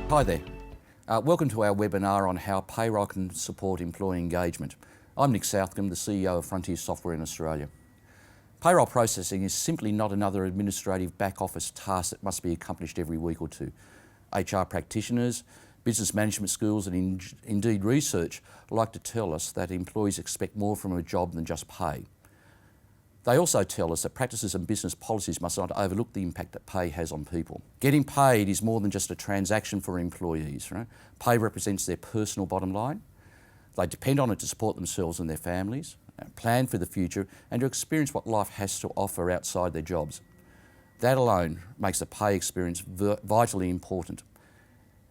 Hi there. Welcome to our webinar on how payroll can support employee engagement. I'm Nick Southcombe, the CEO of Frontier Software in Australia. Payroll processing is simply not another administrative back office task that must be accomplished every week or two. HR practitioners, business management schools and indeed research like to tell us that employees expect more from a job than just pay. They also tell us that practices and business policies must not overlook the impact that pay has on people. Getting paid is more than just a transaction for employees. Right? Pay represents their personal bottom line. They depend on it to support themselves and their families, plan for the future, and to experience what life has to offer outside their jobs. That alone makes the pay experience vitally important.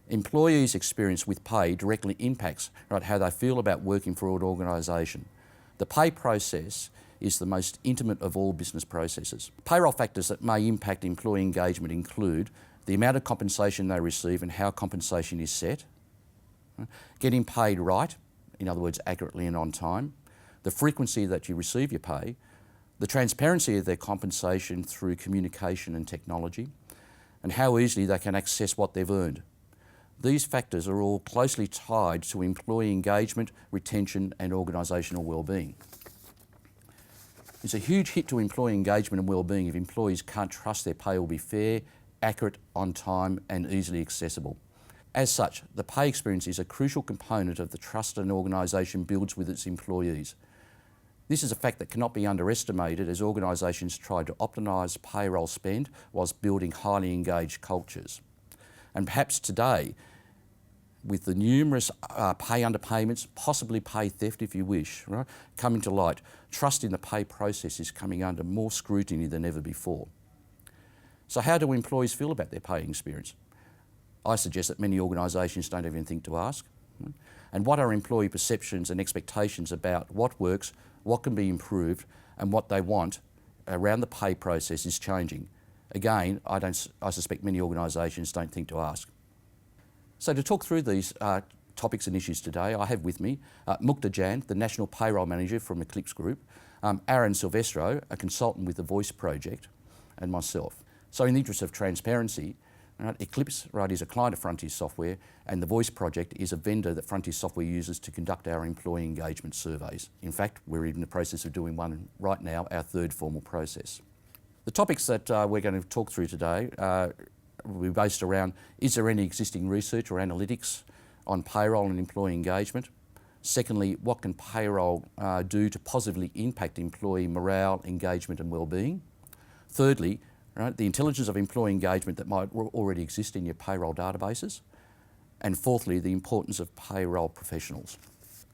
Employees' experience with pay directly impacts how they feel about working for an organisation. The pay process is the most intimate of all business processes. Payroll factors that may impact employee engagement include the amount of compensation they receive and how compensation is set, getting paid right, in other words, accurately and on time, the frequency that you receive your pay, the transparency of their compensation through communication and technology, and how easily they can access what they've earned. These factors are all closely tied to employee engagement, retention and organisational wellbeing. It's a huge hit to employee engagement and wellbeing if employees can't trust their pay will be fair, accurate, on time and easily accessible. As such, the pay experience is a crucial component of the trust an organisation builds with its employees. This is a fact that cannot be underestimated as organisations try to optimise payroll spend whilst building highly engaged cultures. And perhaps today, with the numerous pay underpayments, possibly pay theft if you wish, right, coming to light, trust in the pay process is coming under more scrutiny than ever before. So how do employees feel about their pay experience? I suggest that many organisations don't even think to ask. And what are employee perceptions and expectations about what works, what can be improved, and what they want around the pay process is changing. Again, I suspect many organisations don't think to ask. So to talk through these topics and issues today, I have with me Mukta Jain, the National Payroll Manager from Eclipse Group, Aaron Silvestro, a consultant with the Voice Project, and myself. So in the interest of transparency, Eclipse is a client of Frontier Software, and the Voice Project is a vendor that Frontier Software uses to conduct our employee engagement surveys. In fact, we're in the process of doing one right now, our third formal process. The topics that we're going to talk through today will be based around, is there any existing research or analytics on payroll and employee engagement? Secondly, what can payroll do to positively impact employee morale, engagement and wellbeing? Thirdly, the intelligence of employee engagement that might already exist in your payroll databases. And fourthly, the importance of payroll professionals.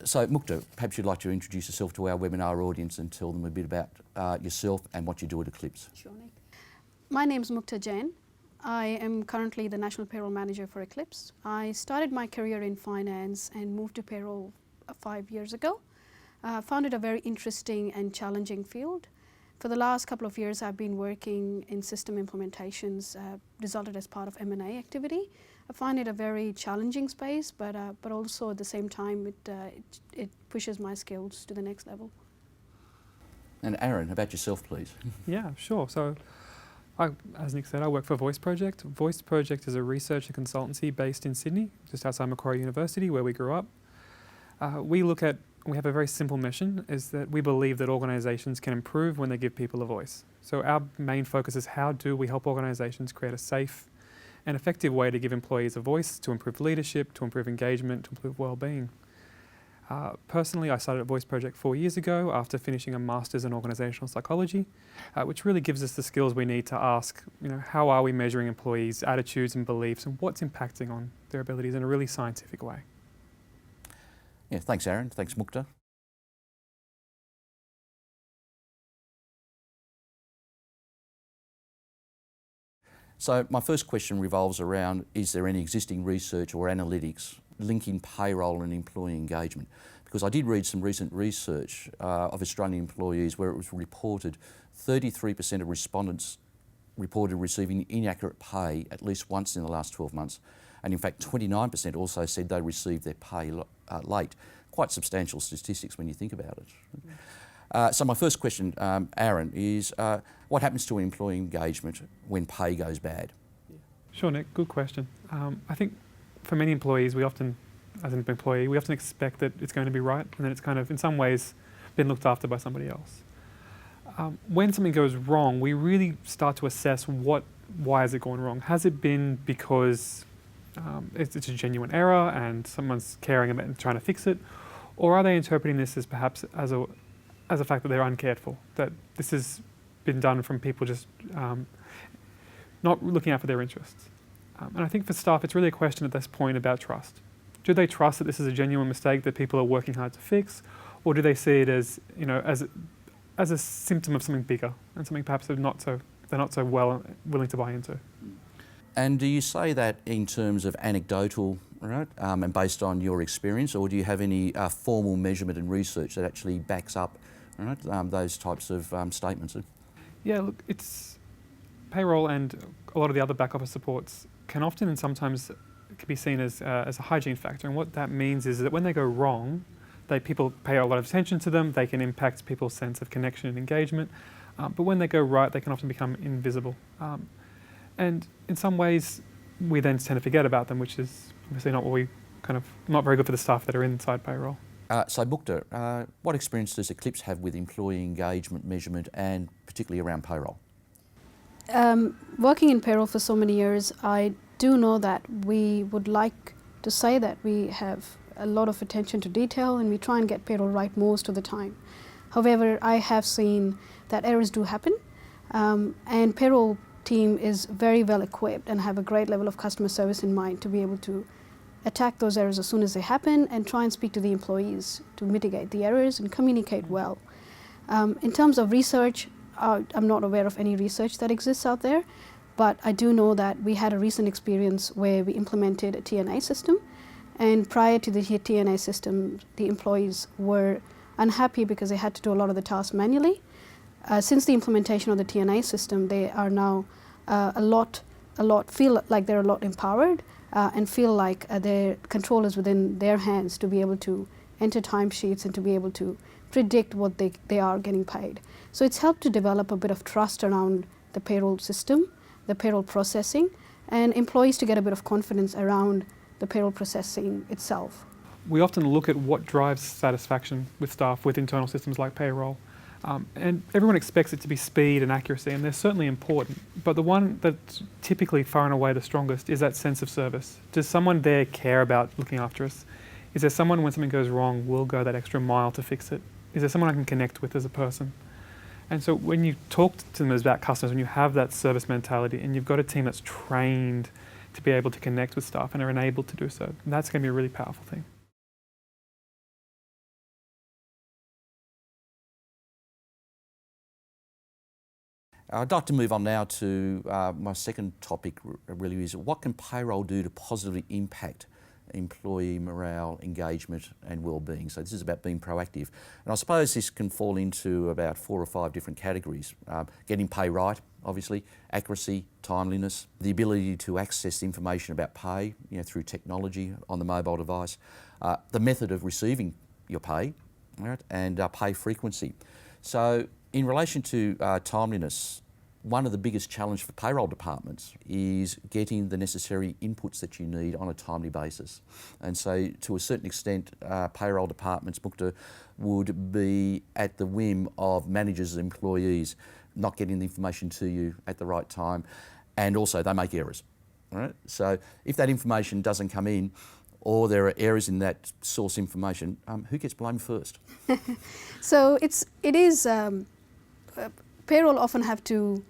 So Mukta, perhaps you'd like to introduce yourself to our webinar audience and tell them a bit about yourself and what you do at Eclipse. Sure, Nick. My name's Mukta Jain. I am currently the National Payroll Manager for Eclipse. I started my career in finance and moved to payroll 5 years ago. Found it a very interesting and challenging field. For the last couple of years, I've been working in system implementations, resulted as part of M&A activity. I find it a very challenging space, but also at the same time, it pushes my skills to the next level. And Aaron, about yourself, please. Yeah, sure. So, as Nick said, I work for Voice Project. Voice Project is a research and consultancy based in Sydney, just outside Macquarie University, where we grew up. We have a very simple mission, is that we believe that organisations can improve when they give people a voice. So our main focus is how do we help organisations create a safe and effective way to give employees a voice, to improve leadership, to improve engagement, to improve well-being. Personally, I started at Voice Project 4 years ago after finishing a Master's in Organisational Psychology, which really gives us the skills we need to ask, how are we measuring employees' attitudes and beliefs and what's impacting on their abilities in a really scientific way. Yeah, thanks Aaron, thanks Mukta. So my first question revolves around, is there any existing research or analytics linking payroll and employee engagement? Because I did read some recent research of Australian employees where it was reported 33% of respondents reported receiving inaccurate pay at least once in the last 12 months. And in fact, 29% also said they received their pay late. Quite substantial statistics when you think about it. So my first question, Aaron, is what happens to employee engagement when pay goes bad? Sure, Nick, good question. I think for many employees, we often, as an employee, we often expect that it's going to be right, and then it's kind of, in some ways, been looked after by somebody else. When something goes wrong, we really start to assess why is it going wrong? Has it been because it's a genuine error and someone's caring about and trying to fix it, or are they interpreting this as perhaps as a fact that they're uncared for, that this has been done from people just not looking out for their interests? And I think for staff, it's really a question at this point about trust. Do they trust that this is a genuine mistake that people are working hard to fix, or do they see it as, as a symptom of something bigger and something perhaps they're not so willing to buy into? And do you say that in terms of anecdotal, right, and based on your experience, or do you have any formal measurement and research that actually backs up, right, those types of statements? Yeah, look, it's payroll and a lot of the other back office supports can often and sometimes can be seen as a hygiene factor. And what that means is that when they go wrong, people pay a lot of attention to them, they can impact people's sense of connection and engagement. But when they go right, they can often become invisible. And in some ways, we then tend to forget about them, which is obviously not very good for the staff that are inside payroll. So Mukta, what experience does Eclipse have with employee engagement measurement and particularly around payroll? Working in payroll for so many years, I do know that we would like to say that we have a lot of attention to detail and we try and get payroll right most of the time. However, I have seen that errors do happen, and payroll team is very well equipped and have a great level of customer service in mind to be able to attack those errors as soon as they happen and try and speak to the employees to mitigate the errors and communicate well. In terms of research, I'm not aware of any research that exists out there, but I do know that we had a recent experience where we implemented a TNA system, and prior to the TNA system, the employees were unhappy because they had to do a lot of the tasks manually. Since the implementation of the TNA system, they are now feel like they're a lot empowered and feel like their control is within their hands to be able to enter timesheets and to be able to predict what they are getting paid. So it's helped to develop a bit of trust around the payroll system, the payroll processing, and employees to get a bit of confidence around the payroll processing itself. We often look at what drives satisfaction with staff with internal systems like payroll. And everyone expects it to be speed and accuracy, and they're certainly important. But the one that's typically far and away the strongest is that sense of service. Does someone there care about looking after us? Is there someone, when something goes wrong, will go that extra mile to fix it? Is there someone I can connect with as a person? And so when you talk to them about customers, when you have that service mentality and you've got a team that's trained to be able to connect with staff and are enabled to do so, that's going to be a really powerful thing. I'd like to move on now to my second topic, really, is what can payroll do to positively impact employee morale, engagement and well-being? So this is about being proactive. And I suppose this can fall into about 4 or 5 different categories. Getting pay right, obviously, accuracy, timeliness, the ability to access information about pay through technology on the mobile device, the method of receiving your pay, right, and pay frequency. So in relation to timeliness, one of the biggest challenges for payroll departments is getting the necessary inputs that you need on a timely basis. And so to a certain extent, payroll departments would be at the whim of managers and employees not getting the information to you at the right time, and also they make errors. Right? So if that information doesn't come in, or there are errors in that source information, who gets blamed first? So it is payroll often have to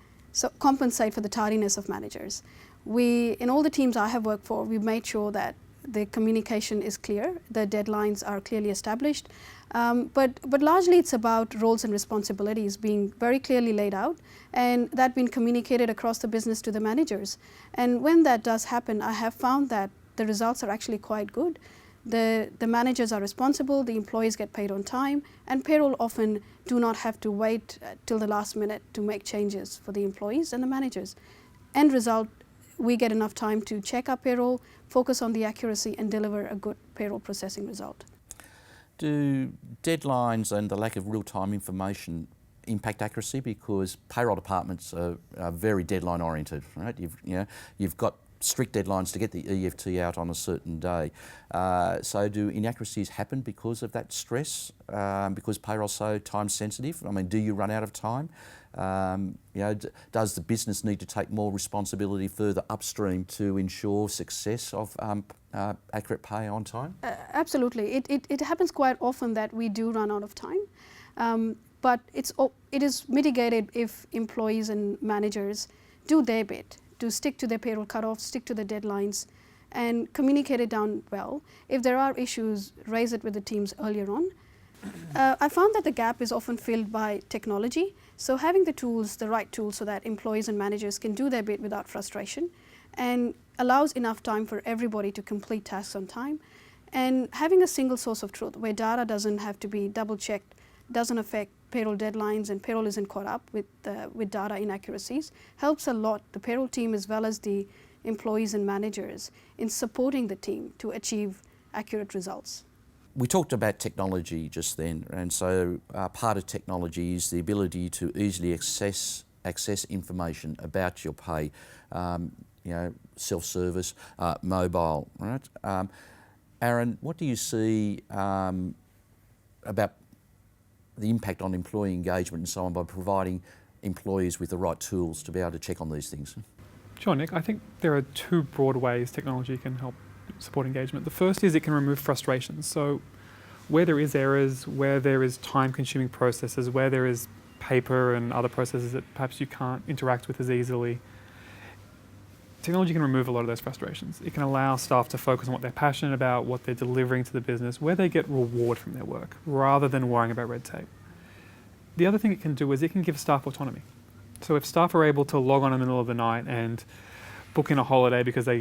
compensate for the tardiness of managers. In all the teams I have worked for, we've made sure that the communication is clear, the deadlines are clearly established, but largely it's about roles and responsibilities being very clearly laid out and that being communicated across the business to the managers. And when that does happen, I have found that the results are actually quite good. The managers are responsible, the employees get paid on time, and payroll often do not have to wait till the last minute to make changes for the employees and the managers. End result, we get enough time to check our payroll, focus on the accuracy, and deliver a good payroll processing result. Do deadlines and the lack of real-time information impact accuracy? Because payroll departments are very deadline oriented, right? You've got strict deadlines to get the EFT out on a certain day. So do inaccuracies happen because of that stress, because payroll's so time sensitive? I mean, do you run out of time? Does the business need to take more responsibility further upstream to ensure success of accurate pay on time? Absolutely. It happens quite often that we do run out of time, but it is mitigated if employees and managers do their bit to stick to their payroll cutoffs, stick to the deadlines, and communicate it down well. If there are issues, raise it with the teams earlier on. I found that the gap is often filled by technology, so having the right tools so that employees and managers can do their bit without frustration and allows enough time for everybody to complete tasks on time, and having a single source of truth where data doesn't have to be double checked, doesn't affect payroll deadlines and payroll isn't caught up with data inaccuracies helps a lot, the payroll team as well as the employees and managers, in supporting the team to achieve accurate results. We talked about technology just then, and so part of technology is the ability to easily access information about your pay, self-service, mobile, right? Aaron, what do you see about the impact on employee engagement and so on by providing employees with the right tools to be able to check on these things? Sure, Nick. I think there are two broad ways technology can help support engagement. The first is it can remove frustrations. So where there is errors, where there is time-consuming processes, where there is paper and other processes that perhaps you can't interact with as easily, technology can remove a lot of those frustrations. It can allow staff to focus on what they're passionate about, what they're delivering to the business, where they get reward from their work, rather than worrying about red tape. The other thing it can do is it can give staff autonomy. So if staff are able to log on in the middle of the night and book in a holiday because they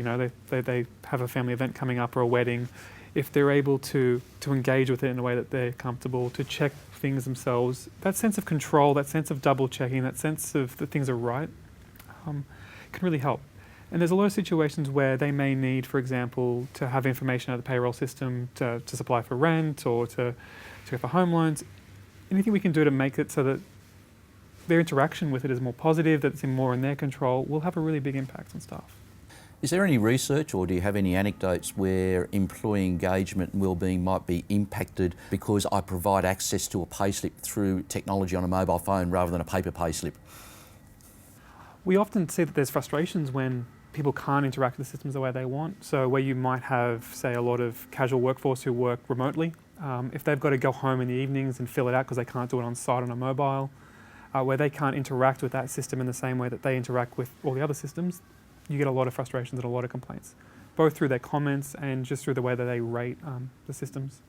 have a family event coming up or a wedding, if they're able to engage with it in a way that they're comfortable, to check things themselves, that sense of control, that sense of double checking, that sense of that things are right, can really help. And there's a lot of situations where they may need, for example, to have information out of the payroll system to supply for rent or to go for home loans. Anything we can do to make it so that their interaction with it is more positive, that it's more in their control, will have a really big impact on staff. Is there any research or do you have any anecdotes where employee engagement and wellbeing might be impacted because I provide access to a payslip through technology on a mobile phone rather than a paper payslip? We often see that there's frustrations when people can't interact with the systems the way they want. So where you might have, say, a lot of casual workforce who work remotely, if they've got to go home in the evenings and fill it out because they can't do it on site on a mobile, where they can't interact with that system in the same way that they interact with all the other systems, you get a lot of frustrations and a lot of complaints, both through their comments and just through the way that they rate the systems.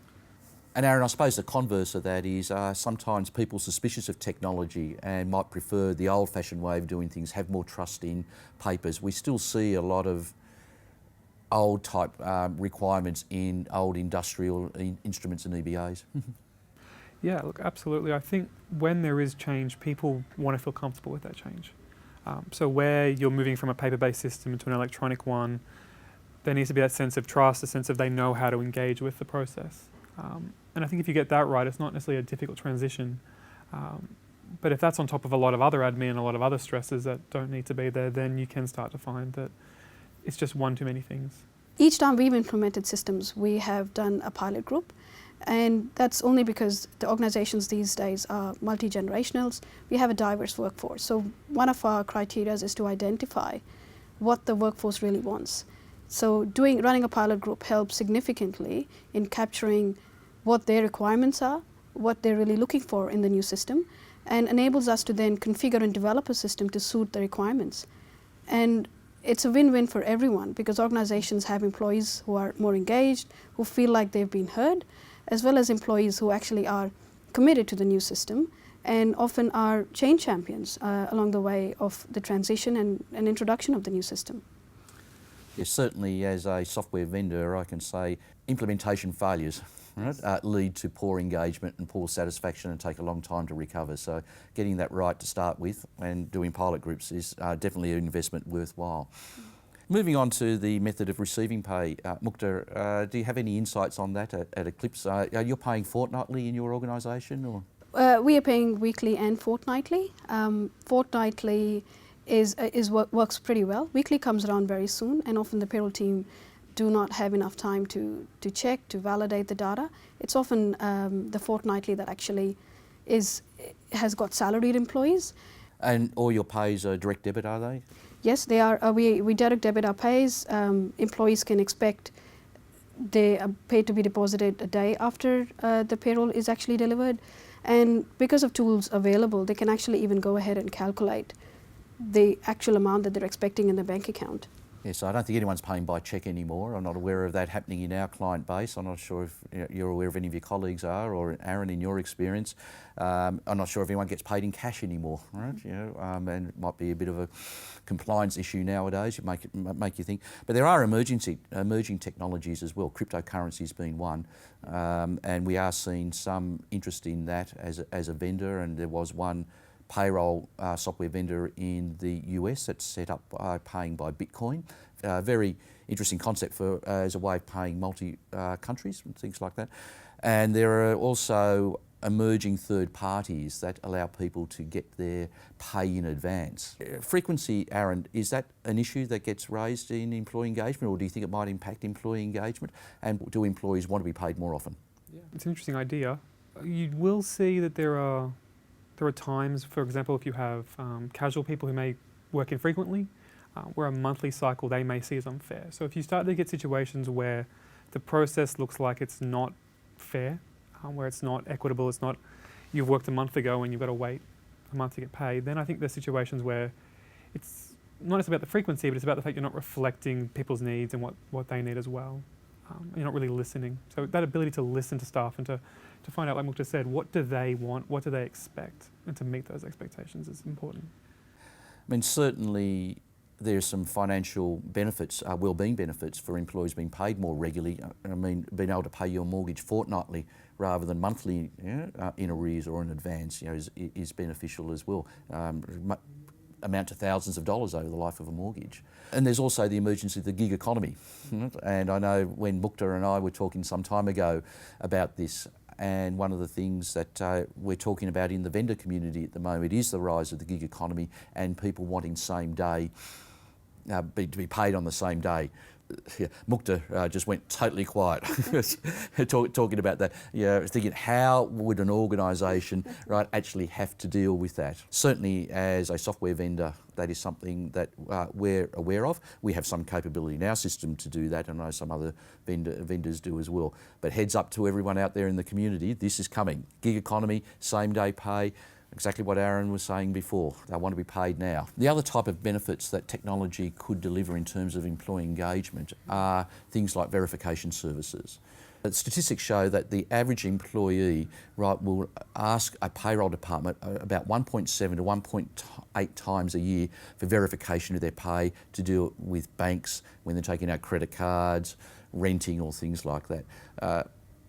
And Aaron, I suppose the converse of that is sometimes people suspicious of technology and might prefer the old-fashioned way of doing things, have more trust in papers. We still see a lot of old type requirements in old industrial instruments and EBAs. Yeah, look, absolutely. I think when there is change, people want to feel comfortable with that change. So where you're moving from a paper-based system to an electronic one, there needs to be that sense of trust, a sense of they know how to engage with the process. And I think if you get that right, it's not necessarily a difficult transition. But if that's on top of a lot of other admin and a lot of other stresses that don't need to be there, then you can start to find that it's just one too many things. Each time we've implemented systems, we have done a pilot group. And that's only because the organizations these days are multi-generationals. We have a diverse workforce. So one of our criteria is to identify what the workforce really wants. So running a pilot group helps significantly in capturing what their requirements are, what they're really looking for in the new system, and enables us to then configure and develop a system to suit the requirements. And it's a win-win for everyone because organizations have employees who are more engaged, who feel like they've been heard, as well as employees who actually are committed to the new system and often are change champions along the way of the transition and introduction of the new system. Yes, certainly as a software vendor, I can say implementation failures lead to poor engagement and poor satisfaction and take a long time to recover. So getting that right to start with and doing pilot groups is definitely an investment worthwhile. Moving on to the method of receiving pay, Mukta, do you have any insights on that at Eclipse? You're paying fortnightly in your organisation, or? We are paying weekly and fortnightly. Fortnightly works pretty well. Weekly comes around very soon, and often the payroll team do not have enough time to check, to validate the data. It's often the fortnightly that actually has got salaried employees. And all your pays are direct debit, are they? Yes, they are. We direct debit our pays. Employees can expect their pay to be deposited a day after the payroll is actually delivered. And because of tools available, they can actually even go ahead and calculate the actual amount that they're expecting in the bank account. Yes, I don't think anyone's paying by cheque anymore. I'm not aware of that happening in our client base. I'm not sure if you're aware of any of your colleagues are, or Aaron, in your experience. I'm not sure if anyone gets paid in cash anymore, right? And it might be a bit of a compliance issue nowadays. It make you think. But there are emerging technologies as well. Cryptocurrencies being one, and we are seeing some interest in that as a vendor. And there was one payroll software vendor in the US that's set up paying by Bitcoin. Very interesting concept as a way of paying countries and things like that. And there are also emerging third parties that allow people to get their pay in advance. Frequency, Aaron, is that an issue that gets raised in employee engagement, or do you think it might impact employee engagement? And do employees want to be paid more often? Yeah, it's an interesting idea. You will see that there are times, for example, if you have casual people who may work infrequently, where a monthly cycle they may see as unfair. So if you start to get situations where the process looks like it's not fair, where it's not equitable, it's not, you've worked a month ago and you've got to wait a month to get paid, then I think there's situations where it's not just about the frequency, but it's about the fact you're not reflecting people's needs and what they need as well. You're not really listening. So that ability to listen to staff and to find out, like Mukta said, what do they want, what do they expect, and to meet those expectations is important. I mean, certainly there's some financial benefits, well-being benefits for employees being paid more regularly. I mean, being able to pay your mortgage fortnightly rather than monthly, in arrears or in advance, is beneficial as well. Amount to thousands of dollars over the life of a mortgage. And there's also the emergence of the gig economy. And I know when Mukta and I were talking some time ago about this, and one of the things that we're talking about in the vendor community at the moment is the rise of the gig economy and people wanting same day, to be paid on the same day. Mukta just went totally quiet talking about that. Thinking how would an organisation actually have to deal with that? Certainly as a software vendor, that is something that we're aware of. We have some capability in our system to do that, and I know some other vendors do as well. But heads up to everyone out there in the community, this is coming. Gig economy, same day pay. Exactly what Aaron was saying before. They want to be paid now. The other type of benefits that technology could deliver in terms of employee engagement are things like verification services. Statistics show that the average employee will ask a payroll department about 1.7 to 1.8 times a year for verification of their pay, to do it with banks when they're taking out credit cards, renting or things like that.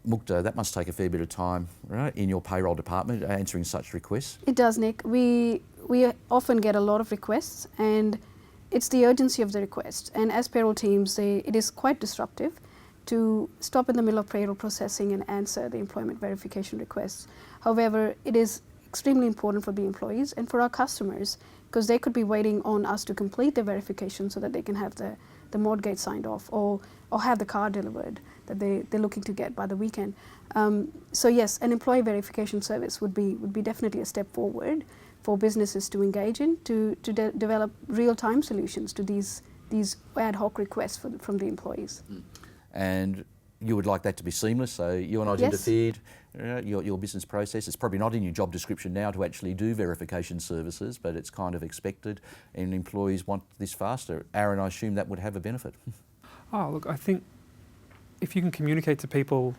Mukta, that must take a fair bit of time, right, in your payroll department, answering such requests? It does, Nick. We often get a lot of requests, and it's the urgency of the request. And as payroll teams, it is quite disruptive to stop in the middle of payroll processing and answer the employment verification requests. However, it is extremely important for the employees and for our customers, because they could be waiting on us to complete the verification so that they can have the mortgage signed off or have the car delivered that they're looking to get by the weekend. So yes, an employee verification service would be definitely a step forward for businesses to engage in, to develop real-time solutions to these ad hoc requests from the employees. And you would like that to be seamless, so you're not interfered, your business process. It's probably not in your job description now to actually do verification services, but it's kind of expected, and employees want this faster. Aaron, I assume that would have a benefit. Oh, look, I think if you can communicate to people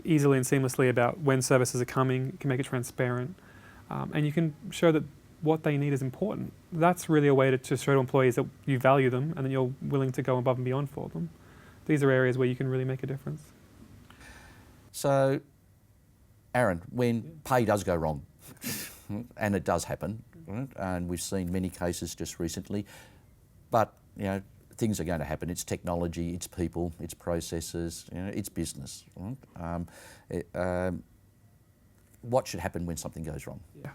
easily and seamlessly about when services are coming, you can make it transparent, and you can show that what they need is important. That's really a way to show to employees that you value them and that you're willing to go above and beyond for them. These are areas where you can really make a difference. So, Aaron, when pay does go wrong, and it does happen, right? And we've seen many cases just recently, but things are going to happen. It's technology, it's people, it's processes, it's business. Right? What should happen when something goes wrong? Yeah.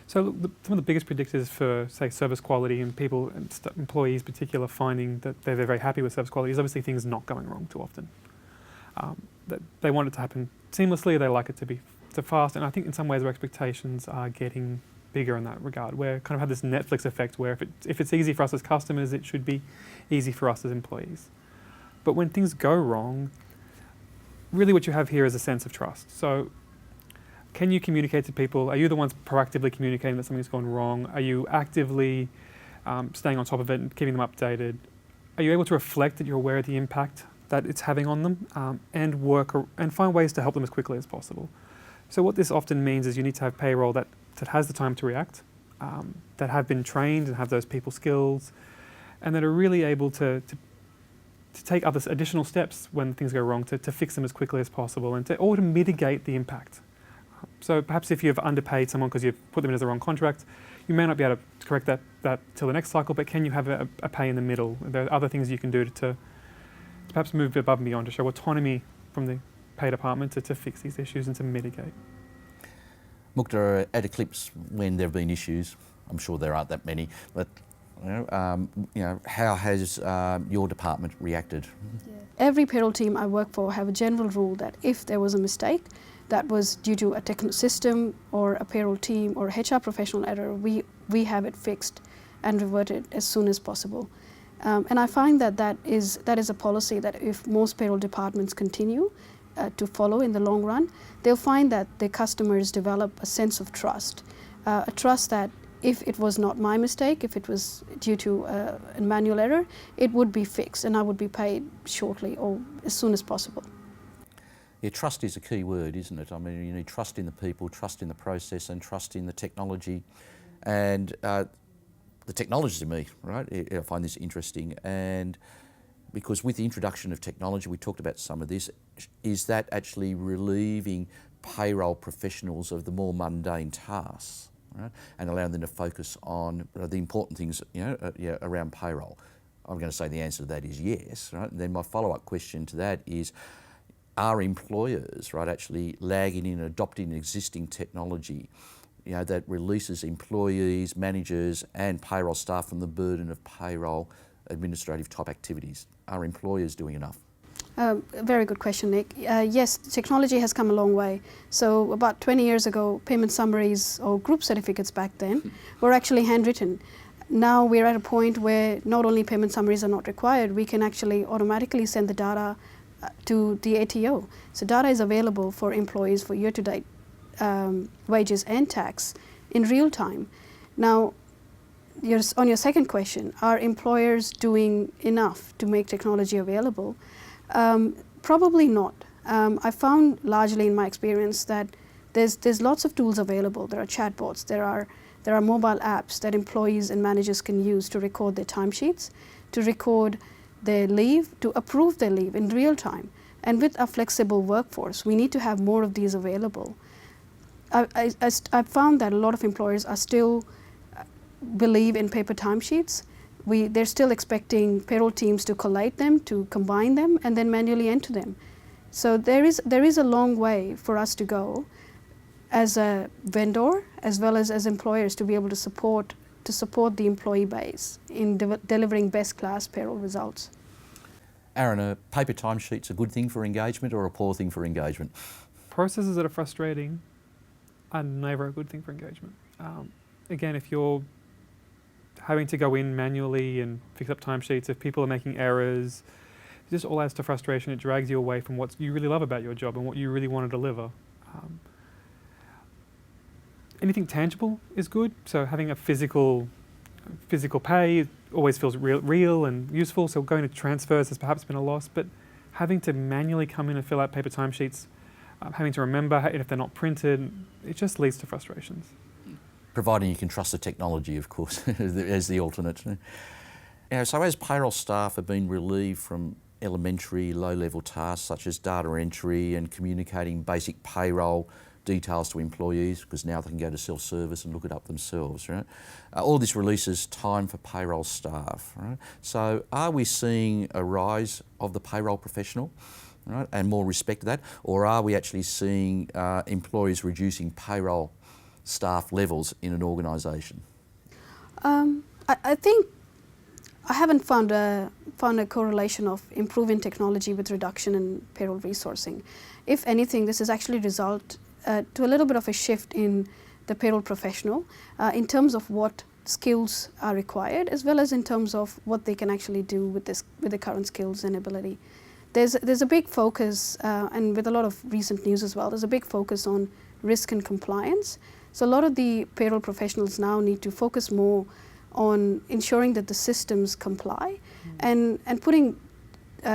So some of the biggest predictors for, say, service quality and people, and employees in particular, finding that they're very happy with service quality is obviously things not going wrong too often. That they want it to happen seamlessly, they like it to be fast, and I think in some ways our expectations are getting bigger in that regard. We're kind of have this Netflix effect where if it's easy for us as customers, it should be easy for us as employees. But when things go wrong, really what you have here is a sense of trust. So can you communicate to people? Are you the ones proactively communicating that something's gone wrong? Are you actively staying on top of it and keeping them updated? Are you able to reflect that you're aware of the impact that it's having on them and find ways to help them as quickly as possible? So what this often means is you need to have payroll that has the time to react, that have been trained and have those people skills, and that are really able to take other additional steps when things go wrong to fix them as quickly as possible and to mitigate the impact. So perhaps if you've underpaid someone because you've put them in as the wrong contract, you may not be able to correct that till the next cycle, but can you have a pay in the middle? There are other things you can do to perhaps move above and beyond to show autonomy from the pay department to fix these issues and to mitigate. Mukta, at Eclipse, when there have been issues, I'm sure there aren't that many, but how has your department reacted? Yeah. Every payroll team I work for have a general rule that if there was a mistake that was due to a technical system or a payroll team or a HR professional error, we have it fixed and reverted as soon as possible. And I find that is a policy that if most payroll departments continue to follow in the long run, they'll find that their customers develop a sense of trust, a trust that if it was not my mistake, if it was due to a manual error, it would be fixed and I would be paid shortly or as soon as possible. Yeah, trust is a key word, isn't it? I mean, you need trust in the people, trust in the process, and trust in the technology. And the technology to me, right, I find this interesting. And because with the introduction of technology, we talked about some of this, is that actually relieving payroll professionals of the more mundane tasks, right, and allowing them to focus on the important things, around payroll? I'm going to say the answer to that is yes, right? And then my follow-up question to that is, are employers, right, actually lagging in adopting existing technology, that releases employees, managers, and payroll staff from the burden of payroll administrative type activities? Are employers doing enough? Very good question, Nick. Yes, technology has come a long way. So about 20 years ago, payment summaries or group certificates back then were actually handwritten. Now we're at a point where not only payment summaries are not required, we can actually automatically send the data to the ATO. So data is available for employees for year-to-date wages and tax in real time. Now, on your second question, are employers doing enough to make technology available? Probably not. I found largely in my experience that there's lots of tools available. There are chatbots, there are mobile apps that employees and managers can use to record their timesheets, to record their leave, to approve their leave in real time. And with a flexible workforce, we need to have more of these available. I found that a lot of employers are still believe in paper timesheets. They're still expecting payroll teams to collate them, to combine them, and then manually enter them. So there is a long way for us to go as a vendor as well as employers to be able to support the employee base in delivering best-class payroll results. Aaron, are paper timesheets a good thing for engagement or a poor thing for engagement? Processes that are frustrating are never a good thing for engagement. Again, if you're having to go in manually and fix up timesheets, if people are making errors, it just all adds to frustration. It drags you away from what you really love about your job and what you really want to deliver. Anything tangible is good. So having a physical pay always feels real and useful. So going to transfers has perhaps been a loss, but having to manually come in and fill out paper timesheets, having to remember if they're not printed, it just leads to frustrations. Providing you can trust the technology, of course, as the alternate. So as payroll staff have been relieved from elementary, low-level tasks such as data entry and communicating basic payroll details to employees, because now they can go to self-service and look it up themselves, right? All this releases time for payroll staff, right? So are we seeing a rise of the payroll professional, right, and more respect to that, or are we actually seeing employees reducing payroll staff levels in an organisation? I think I haven't found a correlation of improving technology with reduction in payroll resourcing. If anything, this has actually resulted to a little bit of a shift in the payroll professional in terms of what skills are required, as well as in terms of what they can actually do with the current skills and ability. There's a big focus, and with a lot of recent news as well, there's a big focus on risk and compliance. So a lot of the payroll professionals now need to focus more on ensuring that the systems comply and putting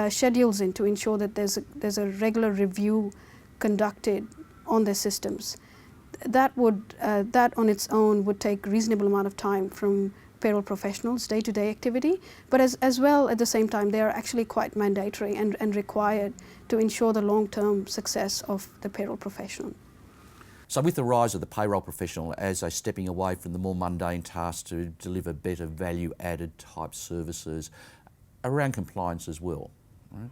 schedules in to ensure that there's a regular review conducted on their systems. That on its own would take a reasonable amount of time from payroll professionals' day-to-day activity, but as well at the same time they are actually quite mandatory and required to ensure the long-term success of the payroll professional. So with the rise of the payroll professional as they're stepping away from the more mundane tasks to deliver better value-added type services around compliance as well, right?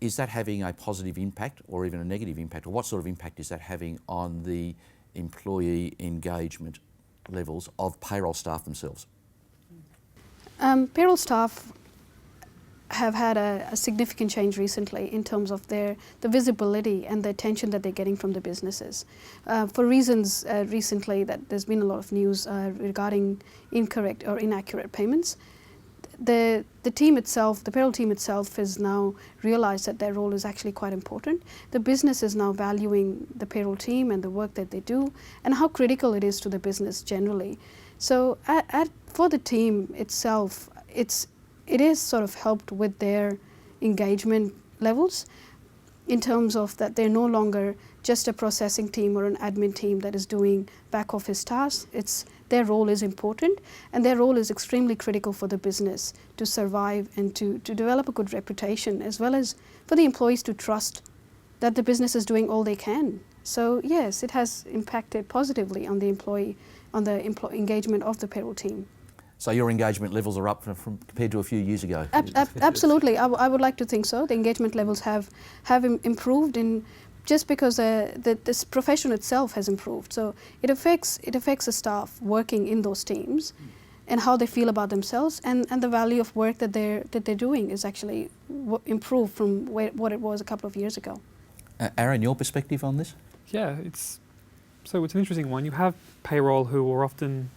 Is that having a positive impact or even a negative impact, or what sort of impact is that having on the employee engagement levels of payroll staff themselves? Payroll staff have had a significant change recently in terms of the visibility and the attention that they're getting from the businesses. For reasons recently that there's been a lot of news regarding incorrect or inaccurate payments, the team itself, the payroll team itself, has now realized that their role is actually quite important. The business is now valuing the payroll team and the work that they do and how critical it is to the business generally. So for the team itself, it is sort of helped with their engagement levels in terms of that they're no longer just a processing team or an admin team that is doing back office tasks. Their role is important, and their role is extremely critical for the business to survive and to develop a good reputation, as well as for the employees to trust that the business is doing all they can. So yes, it has impacted positively on the employee engagement of the payroll team. So your engagement levels are up from compared to a few years ago? Absolutely, I would like to think so. The engagement levels have improved just because this profession itself has improved. So it affects the staff working in those teams and how they feel about themselves, and the value of work that they're doing is actually improved from what it was a couple of years ago. Aaron, your perspective on this? Yeah, it's an interesting one. You have payroll who are often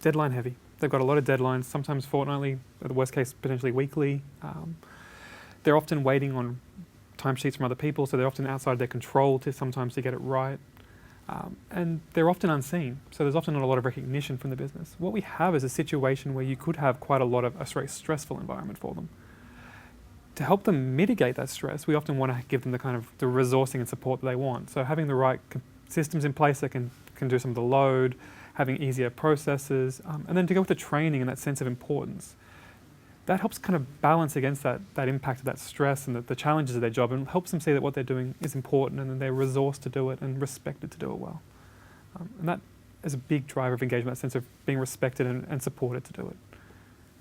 deadline heavy. They've got a lot of deadlines, sometimes fortnightly, at the worst case potentially weekly. They're often waiting on timesheets from other people, so they're often outside their control sometimes to get it right. And they're often unseen, so there's often not a lot of recognition from the business. What we have is a situation where you could have quite a lot of a very stressful environment for them. To help them mitigate that stress, we often want to give them the resourcing and support that they want. So having the right systems in place that can do some of the load, having easier processes, and then to go with the training and that sense of importance. That helps kind of balance against that impact of that stress and the challenges of their job, and helps them see that what they're doing is important and that they're resourced to do it and respected to do it well. And that is a big driver of engagement, that sense of being respected and supported to do it.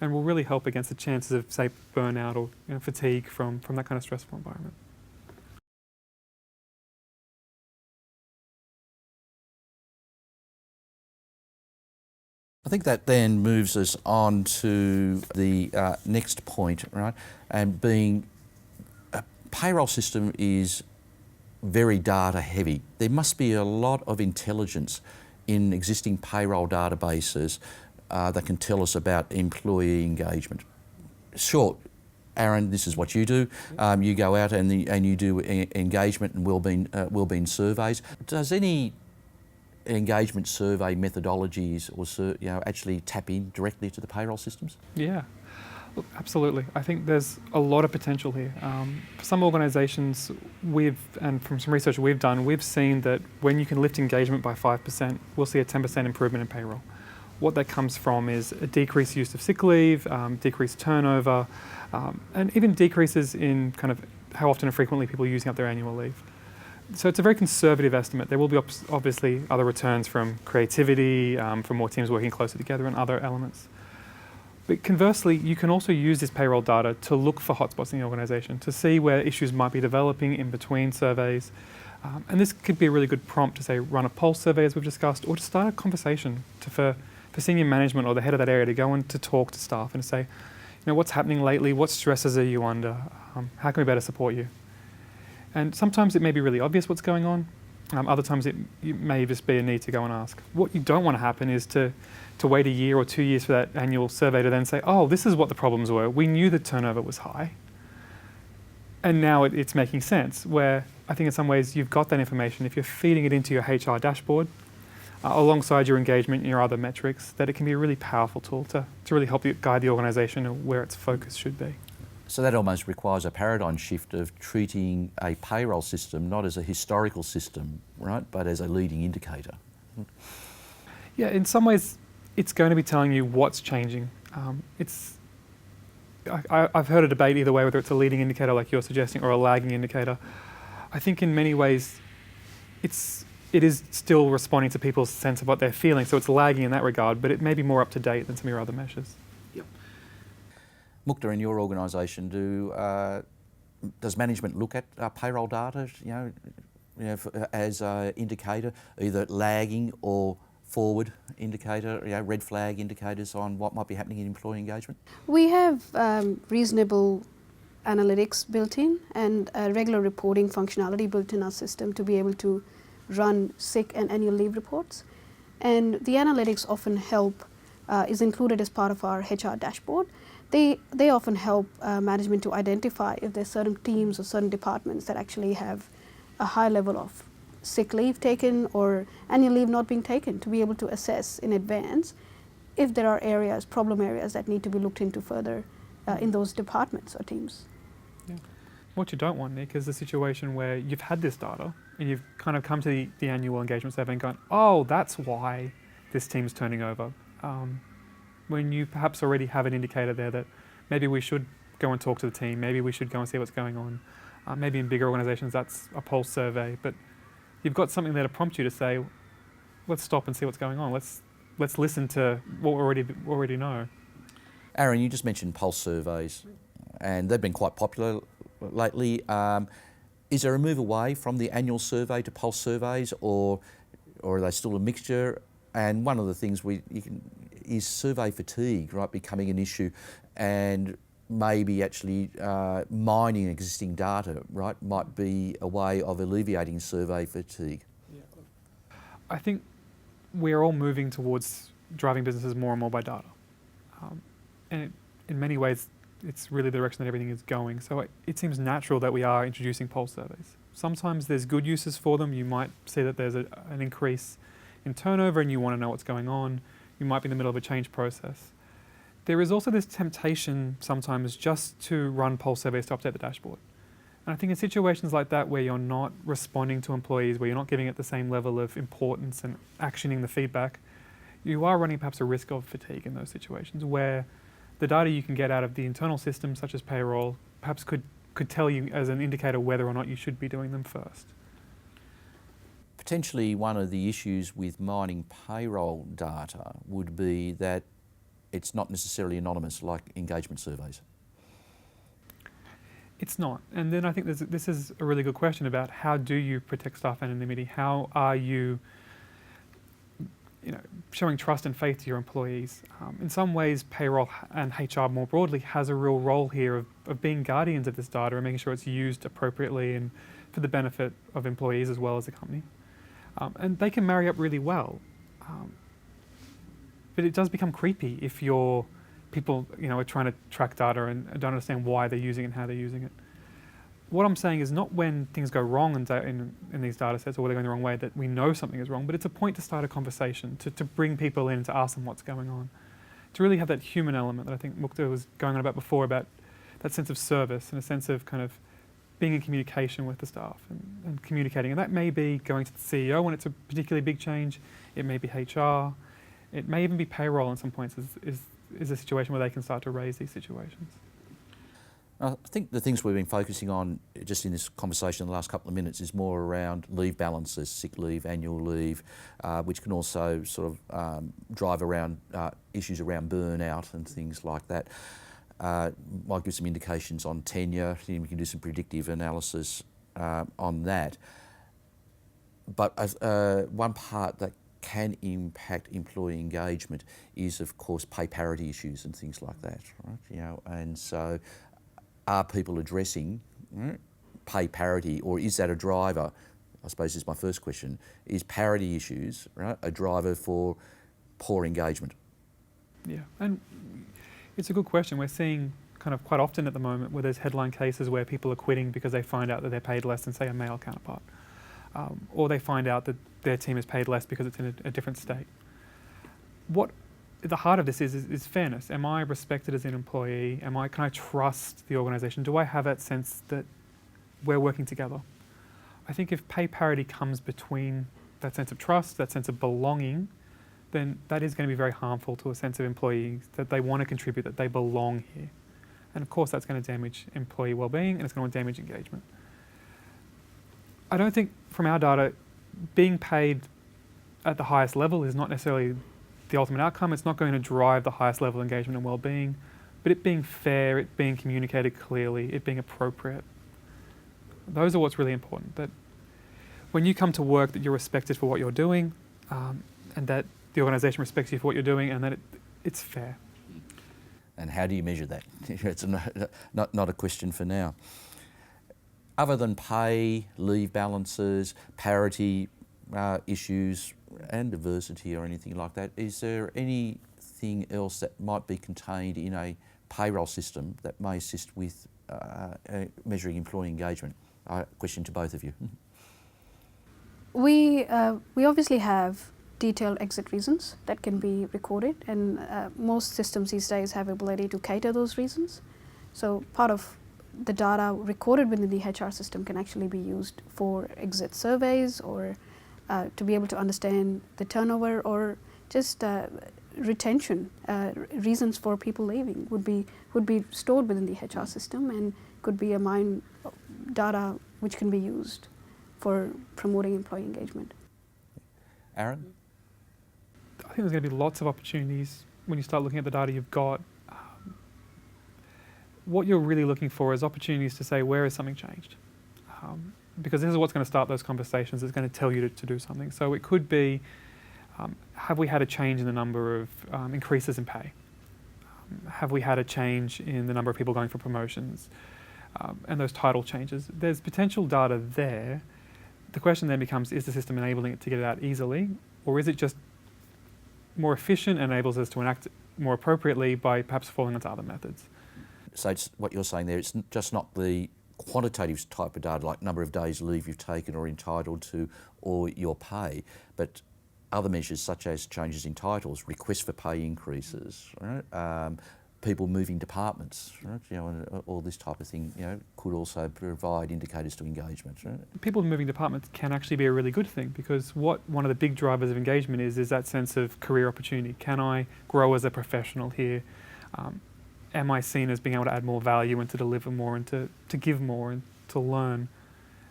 And will really help against the chances of, say, burnout or fatigue from that kind of stressful environment. I think that then moves us on to the next point, right? And being a payroll system is very data heavy. There must be a lot of intelligence in existing payroll databases that can tell us about employee engagement. Sure, Aaron, this is what you do. You go out and you do engagement and wellbeing surveys. Does any engagement survey methodologies or actually tap in directly to the payroll systems? Yeah, look, absolutely. I think there's a lot of potential here. For some organisations, and from some research we've done, we've seen that when you can lift engagement by 5%, we'll see a 10% improvement in payroll. What that comes from is a decreased use of sick leave, decreased turnover, and even decreases in kind of how often and frequently people are using up their annual leave. So it's a very conservative estimate. There will be obviously other returns from creativity, from more teams working closer together and other elements. But conversely, you can also use this payroll data to look for hotspots in the organisation, to see where issues might be developing in between surveys, And this could be a really good prompt to say run a pulse survey as we've discussed, or to start a conversation for senior management or the head of that area to go and to talk to staff and to say, what's happening lately, what stresses are you under, how can we better support you? And sometimes it may be really obvious what's going on, other times it may just be a need to go and ask. What you don't want to happen is to wait a year or 2 years for that annual survey to then say, oh, this is what the problems were, we knew the turnover was high, and now it's making sense, where I think in some ways you've got that information. If you're feeding it into your HR dashboard, alongside your engagement and your other metrics, that it can be a really powerful tool to really help you guide the organisation where its focus should be. So that almost requires a paradigm shift of treating a payroll system not as a historical system, right, but as a leading indicator. Yeah, in some ways it's going to be telling you what's changing. I've heard a debate either way, whether it's a leading indicator like you're suggesting or a lagging indicator. I think in many ways it is still responding to people's sense of what they're feeling, so it's lagging in that regard, but it may be more up to date than some of your other measures. Yep. Mukta, in your organisation, does management look at payroll data, as an indicator, either lagging or forward indicator, red flag indicators on what might be happening in employee engagement? We have reasonable analytics built in and regular reporting functionality built in our system to be able to run sick and annual leave reports. And the analytics often help, is included as part of our HR dashboard. They often help management to identify if there's certain teams or certain departments that actually have a high level of sick leave taken or annual leave not being taken, to be able to assess in advance if there are areas, problem areas that need to be looked into further in those departments or teams. Yeah. What you don't want, Nick, is a situation where you've had this data and you've kind of come to the annual engagement survey and gone, oh, that's why this team's turning over. When you perhaps already have an indicator there that maybe we should go and talk to the team, maybe we should go and see what's going on. Maybe in bigger organisations that's a pulse survey, but you've got something there to prompt you to say, let's stop and see what's going on. Let's listen to what we already know. Aaron, you just mentioned pulse surveys, and they've been quite popular lately. Is there a move away from the annual survey to pulse surveys, or are they still a mixture? And one of the things is survey fatigue, right, becoming an issue, and maybe actually mining existing data, right, might be a way of alleviating survey fatigue. Yeah. I think we're all moving towards driving businesses more and more by data. And in many ways, it's really the direction that everything is going. So it seems natural that we are introducing pulse surveys. Sometimes there's good uses for them. You might see that there's an increase in turnover and you want to know what's going on. You might be in the middle of a change process. There is also this temptation sometimes just to run pulse surveys to update the dashboard. And I think in situations like that where you're not responding to employees, where you're not giving it the same level of importance and actioning the feedback, you are running perhaps a risk of fatigue in those situations where the data you can get out of the internal systems such as payroll perhaps could tell you as an indicator whether or not you should be doing them first. Potentially one of the issues with mining payroll data would be that it's not necessarily anonymous like engagement surveys. It's not. And then I think this is a really good question about how do you protect staff anonymity? How are you showing trust and faith to your employees? In some ways, payroll and HR more broadly has a real role here of being guardians of this data and making sure it's used appropriately and for the benefit of employees as well as the company. And they can marry up really well. But it does become creepy if people are trying to track data and don't understand why they're using it and how they're using it. What I'm saying is not when things go wrong in these data sets or where they're going the wrong way that we know something is wrong, but it's a point to start a conversation, to bring people in, to ask them what's going on, to really have that human element that I think Mukta was going on about before, about that sense of service and a sense of kind of being in communication with the staff and communicating. And that may be going to the CEO when it's a particularly big change, it may be HR, it may even be payroll in some points is a situation where they can start to raise these situations. I think the things we've been focusing on just in this conversation in the last couple of minutes is more around leave balances, sick leave, annual leave, which can also sort of drive around issues around burnout and things like that. Might give some indications on tenure. We can do some predictive analysis on that. But one part that can impact employee engagement is, of course, pay parity issues and things like that, right? You know, and so are people addressing pay parity, or is that a driver? I suppose is my first question. Is parity issues, right, a driver for poor engagement? Yeah, and it's a good question. We're seeing kind of quite often at the moment where there's headline cases where people are quitting because they find out that they're paid less than, say, a male counterpart. Or they find out that their team is paid less because it's in a different state. What the heart of this is fairness. Am I respected as an employee? Can I trust the organisation? Do I have that sense that we're working together? I think if pay parity comes between that sense of trust, that sense of belonging, then that is going to be very harmful to a sense of employees, that they want to contribute, that they belong here. And of course that's going to damage employee well-being and it's going to damage engagement. I don't think from our data, being paid at the highest level is not necessarily the ultimate outcome. It's not going to drive the highest level of engagement and well-being, but it being fair, it being communicated clearly, it being appropriate. Those are what's really important, that when you come to work that you're respected for what you're doing and that the organisation respects you for what you're doing and that it's fair. And how do you measure that? It's not a question for now. Other than pay, leave balances, parity issues and diversity or anything like that, is there anything else that might be contained in a payroll system that may assist with measuring employee engagement? Question to both of you. We obviously have detailed exit reasons that can be recorded, and most systems these days have ability to cater those reasons. So part of the data recorded within the HR system can actually be used for exit surveys or to be able to understand the turnover or just retention. Reasons for people leaving would be stored within the HR system and could be a mine data which can be used for promoting employee engagement. Aaron? I think there's going to be lots of opportunities when you start looking at the data you've got. What you're really looking for is opportunities to say, where has something changed? Because this is what's going to start those conversations. It's going to tell you to do something. So it could be, have we had a change in the number of increases in pay? Have we had a change in the number of people going for promotions? And those title changes. There's potential data there. The question then becomes, is the system enabling it to get it out easily? Or is it just more efficient and enables us to enact more appropriately by perhaps falling into other methods? So it's what you're saying there, it's just not the quantitative type of data like number of days leave you've taken or entitled to or your pay, but other measures such as changes in titles, requests for pay increases, right? People moving departments, right? You know, and all this type of thing, you know, could also provide indicators to engagement, right? People moving departments can actually be a really good thing, because what one of the big drivers of engagement is that sense of career opportunity. Can I grow as a professional here? Am I seen as being able to add more value and to deliver more and to give more and to learn?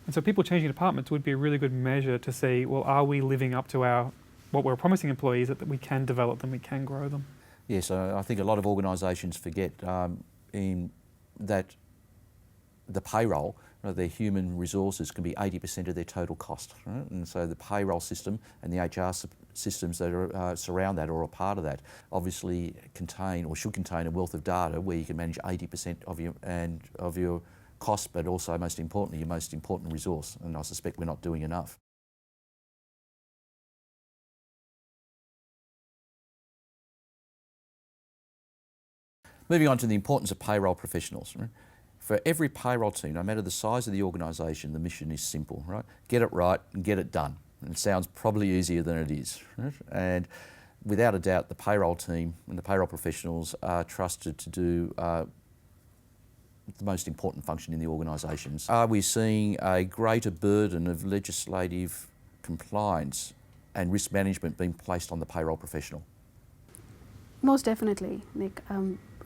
And so people changing departments would be a really good measure to see, well, are we living up to what we're promising employees, that we can develop them, we can grow them? Yes, I think a lot of organisations forget in that the payroll, their human resources can be 80% of their total cost, right? And so the payroll system and the HR systems that are, surround that or are part of that obviously contain or should contain a wealth of data where you can manage 80% of your cost, but also most importantly your most important resource, and I suspect we're not doing enough. Moving on to the importance of payroll professionals. Right? For every payroll team, no matter the size of the organisation, the mission is simple, right? Get it right and get it done. And it sounds probably easier than it is. Right? And without a doubt, the payroll team and the payroll professionals are trusted to do the most important function in the organisations. Are we seeing a greater burden of legislative compliance and risk management being placed on the payroll professional? Most definitely, Nick.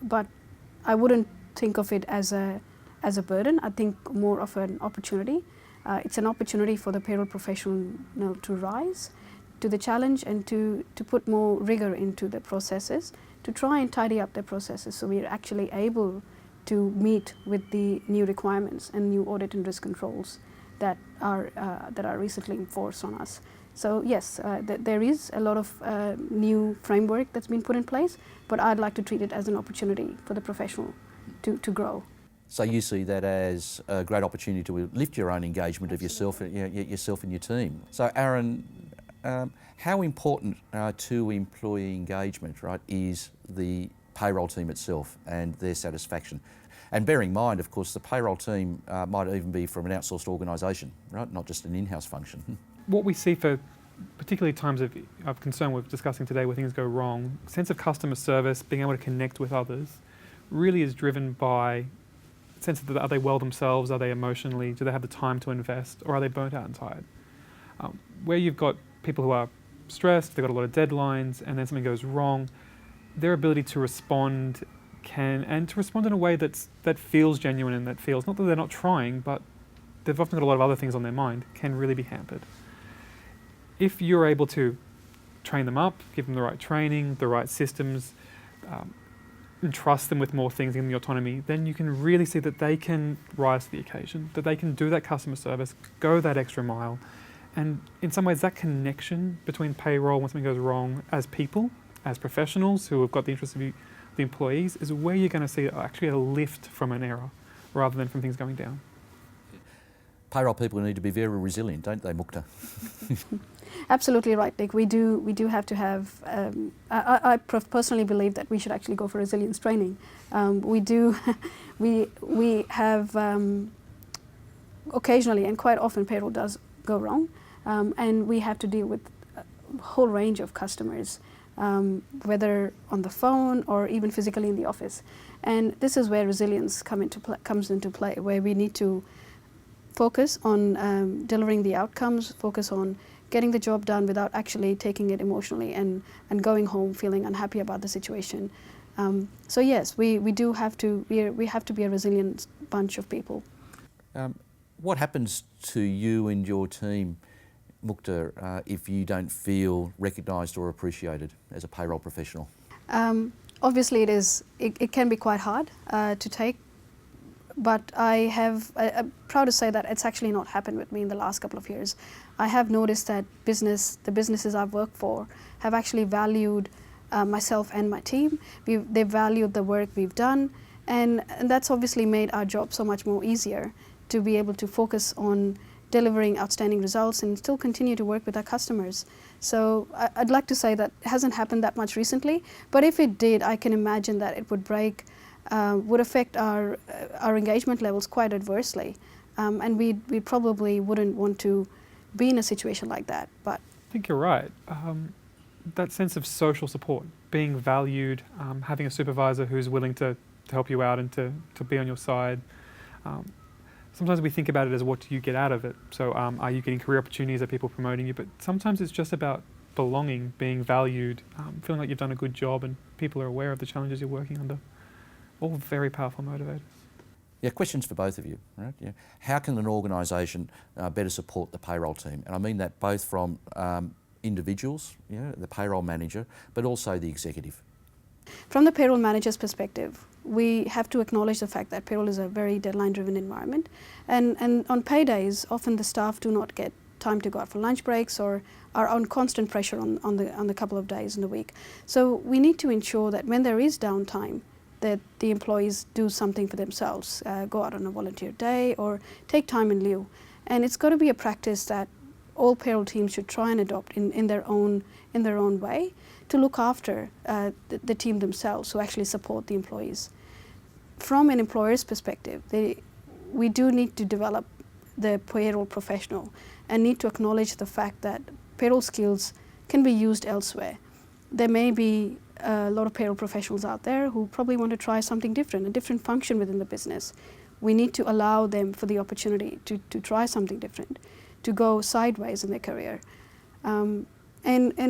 But I wouldn't think of it as a burden. I think more of an opportunity. It's an opportunity for the payroll professional to rise to the challenge and to put more rigor into the processes, to try and tidy up the processes so we're actually able to meet with the new requirements and new audit and risk controls that are recently enforced on us. So yes, there is a lot of new framework that's been put in place, but I'd like to treat it as an opportunity for the professional to grow. So you see that as a great opportunity to lift your own engagement of yourself, yourself and your team. So Aaron, how important to employee engagement, right, is the payroll team itself and their satisfaction? And bearing in mind, of course, the payroll team might even be from an outsourced organisation, right, not just an in-house function. What we see for particularly times of concern we're discussing today where things go wrong, sense of customer service, being able to connect with others, really is driven by sense of are they well themselves, are they emotionally, do they have the time to invest, or are they burnt out and tired? Where you've got people who are stressed, they've got a lot of deadlines, and then something goes wrong, their ability to respond and to respond in a way that feels genuine and that feels, not that they're not trying, but they've often got a lot of other things on their mind, can really be hampered. If you're able to train them up, give them the right training, the right systems, and trust them with more things, give them the autonomy, then you can really see that they can rise to the occasion, that they can do that customer service, go that extra mile. And in some ways, that connection between payroll when something goes wrong as people, as professionals who have got the interest of the employees, is where you're going to see actually a lift from an error rather than from things going down. Payroll people need to be very resilient, don't they, Mukta? Absolutely right, Nick. We do have to have. I personally believe that we should actually go for resilience training. We have occasionally and quite often payroll does go wrong, and we have to deal with a whole range of customers, whether on the phone or even physically in the office. And this is where resilience comes into play, where we need to focus on delivering the outcomes, focus on getting the job done without actually taking it emotionally and going home feeling unhappy about the situation. So yes, we have to be a resilient bunch of people. What happens to you and your team, Mukta, if you don't feel recognised or appreciated as a payroll professional? Obviously, it can be quite hard to take. But I'm proud to say that it's actually not happened with me in the last couple of years. I have noticed that the businesses I've worked for have actually valued myself and my team. They've valued the work we've done, and that's obviously made our job so much more easier to be able to focus on delivering outstanding results and still continue to work with our customers. So I'd like to say that it hasn't happened that much recently, but if it did, I can imagine that it would affect our engagement levels quite adversely, and we probably wouldn't want to be in a situation like that. But I think you're right. That sense of social support, being valued, having a supervisor who's willing to help you out and to be on your side. Sometimes we think about it as what do you get out of it? So are you getting career opportunities? Are people promoting you? But sometimes it's just about belonging, being valued, feeling like you've done a good job and people are aware of the challenges you're working under. All very powerful motivators. Yeah, questions for both of you, right? Yeah. How can an organisation better support the payroll team? And I mean that both from individuals, the payroll manager, but also the executive. From the payroll manager's perspective, we have to acknowledge the fact that payroll is a very deadline-driven environment, and on paydays, often the staff do not get time to go out for lunch breaks or are on constant pressure on the couple of days in the week. So we need to ensure that when there is downtime, that the employees do something for themselves, go out on a volunteer day or take time in lieu. And it's got to be a practice that all payroll teams should try and adopt in their own way to look after the team themselves, who actually support the employees. From an employer's perspective, we do need to develop the payroll professional and need to acknowledge the fact that payroll skills can be used elsewhere. There may be a lot of payroll professionals out there who probably want to try something different, a different function within the business. We need to allow them for the opportunity to try something different, to go sideways in their career. And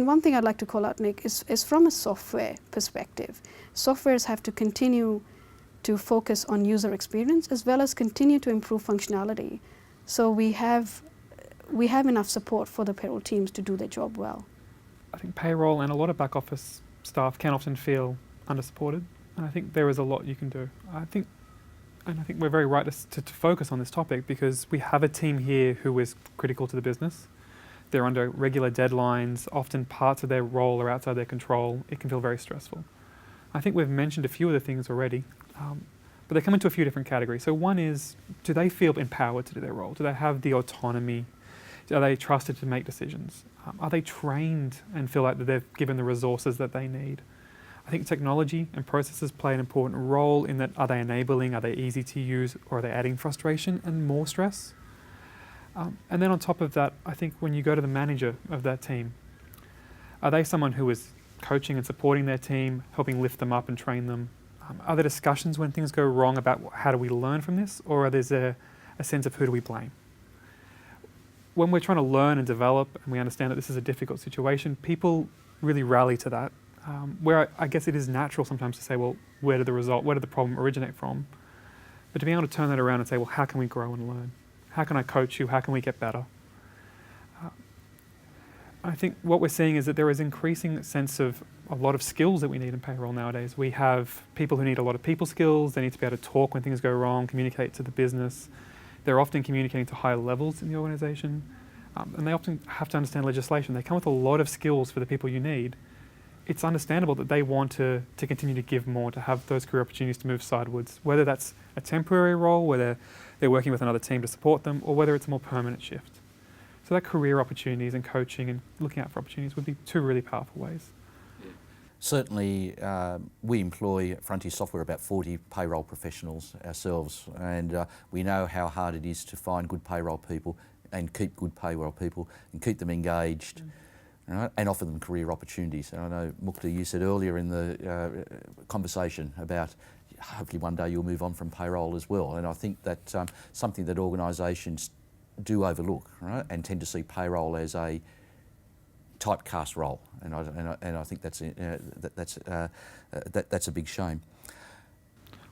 one thing I'd like to call out, Nick, is from a software perspective. Softwares have to continue to focus on user experience as well as continue to improve functionality. So we have enough support for the payroll teams to do their job well. I think payroll and a lot of back office staff can often feel under-supported, and I think there is a lot you can do. I think And I think we're very right to focus on this topic because we have a team here who is critical to the business. They're under regular deadlines, often parts of their role are outside their control. It can feel very stressful. I think we've mentioned a few of the things already, but they come into a few different categories. So one is, do they feel empowered to do their role? Do they have the autonomy? Are they trusted to make decisions? Are they trained and feel like that they're given the resources that they need? I think technology and processes play an important role in that. Are they enabling? Are they easy to use? Or are they adding frustration and more stress? And then on top of that, I think when you go to the manager of that team, are they someone who is coaching and supporting their team, helping lift them up and train them? Are there discussions when things go wrong about how do we learn from this? Or are there a sense of who do we blame? When we're trying to learn and develop and we understand that this is a difficult situation, people really rally to that. Where I guess it is natural sometimes to say, well, where did the problem originate from? But to be able to turn that around and say, well, how can we grow and learn? How can I coach you? How can we get better? I think what we're seeing is that there is increasing sense of a lot of skills that we need in payroll nowadays. We have people who need a lot of people skills. They need to be able to talk when things go wrong, communicate to the business. They're often communicating to higher levels in the organisation. And they often have to understand legislation. They come with a lot of skills for the people you need. It's understandable that they want to continue to give more, to have those career opportunities to move sidewards, whether that's a temporary role, whether they're working with another team to support them, or whether it's a more permanent shift. So that career opportunities and coaching and looking out for opportunities would be two really powerful ways. Certainly, we employ at Frontier Software about 40 payroll professionals ourselves, and we know how hard it is to find good payroll people and keep good payroll people and keep them engaged. Right, and offer them career opportunities. And I know, Mukta, you said earlier in the conversation about hopefully one day you'll move on from payroll as well. And I think that's something that organisations do overlook, right, and tend to see payroll as a typecast role. And I think that's a big shame.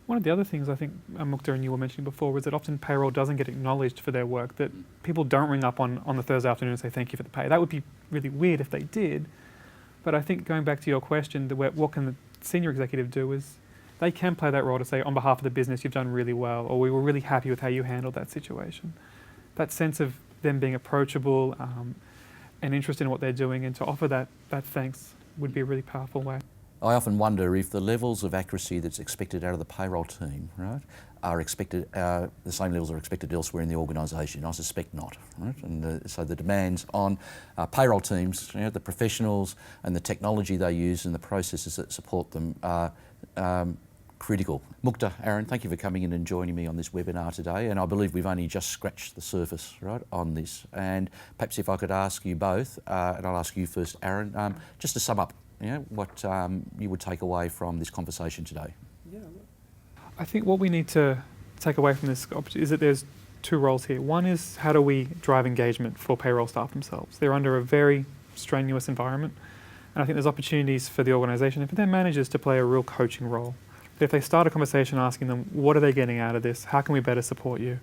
One of the other things I think Mukta and you were mentioning before was that often payroll doesn't get acknowledged for their work, that people don't ring up on the Thursday afternoon and say thank you for the pay. That would be really weird if they did. But I think going back to your question, what can the senior executive do is they can play that role to say on behalf of the business you've done really well, or we were really happy with how you handled that situation. That sense of them being approachable and interested in what they're doing, and to offer that thanks would be a really powerful way. I often wonder if the levels of accuracy that's expected out of the payroll team, right, are expected, the same levels are expected elsewhere in the organisation. I suspect not, right? And so the demands on payroll teams, the professionals and the technology they use and the processes that support them are critical. Mukta, Aaron, thank you for coming in and joining me on this webinar today. And I believe we've only just scratched the surface, right, on this. And perhaps if I could ask you both, and I'll ask you first, Aaron, just to sum up, what you would take away from this conversation today. Yeah, I think what we need to take away from this is that there's two roles here. One is how do we drive engagement for payroll staff themselves? They're under a very strenuous environment, and I think there's opportunities for the organisation and for their managers to play a real coaching role. But if they start a conversation asking them, what are they getting out of this? How can we better support you?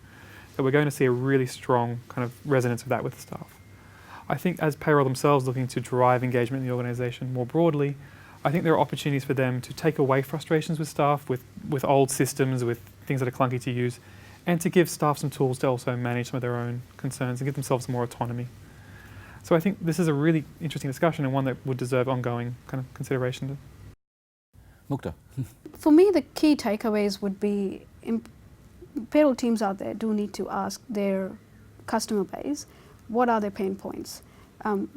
That we're going to see a really strong kind of resonance of that with the staff. I think as payroll themselves looking to drive engagement in the organisation more broadly, I think there are opportunities for them to take away frustrations with staff, with old systems, with things that are clunky to use, and to give staff some tools to also manage some of their own concerns and give themselves more autonomy. So I think this is a really interesting discussion and one that would deserve ongoing kind of consideration. Mukta. For me, the key takeaways would be payroll teams out there do need to ask their customer base, what are their pain points?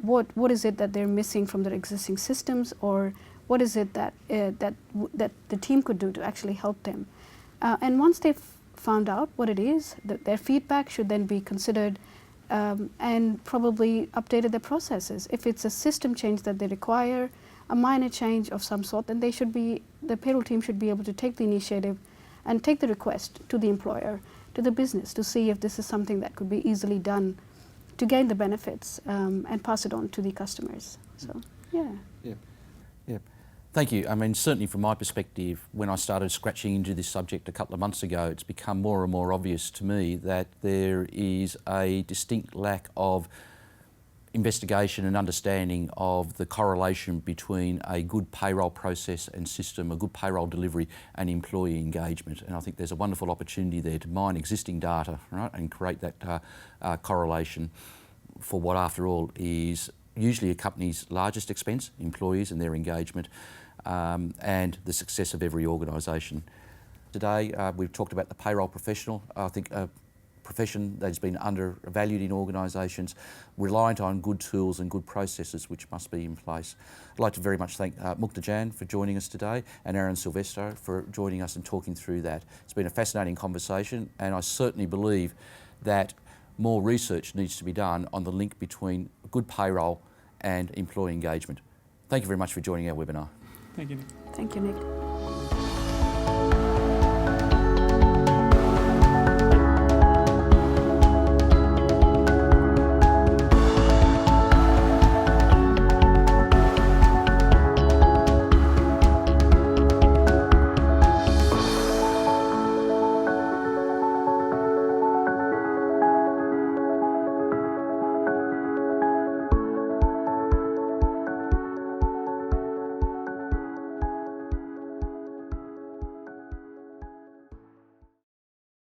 What is it that they're missing from their existing systems, or what is it that that the team could do to actually help them? And once they've found out what it is, their feedback should then be considered and probably updated their processes. If it's a system change that they require, a minor change of some sort, then the payroll team should be able to take the initiative and take the request to the employer, to the business, to see if this is something that could be easily done to gain the benefits and pass it on to the customers. So, yeah. Yeah. Thank you. I mean, certainly from my perspective, when I started scratching into this subject a couple of months ago, it's become more and more obvious to me that there is a distinct lack of investigation and understanding of the correlation between a good payroll process and system, a good payroll delivery and employee engagement. And I think there's a wonderful opportunity there to mine existing data, right, and create that correlation for what, after all, is usually a company's largest expense, employees and their engagement, and the success of every organisation. Today, we've talked about the payroll professional. I think a profession that has been undervalued in organisations, reliant on good tools and good processes which must be in place. I'd like to very much thank Mukta Jan for joining us today, and Aaron Silvestro for joining us and talking through that. It's been a fascinating conversation, and I certainly believe that more research needs to be done on the link between good payroll and employee engagement. Thank you very much for joining our webinar. Thank you, Nick. Thank you, Nick.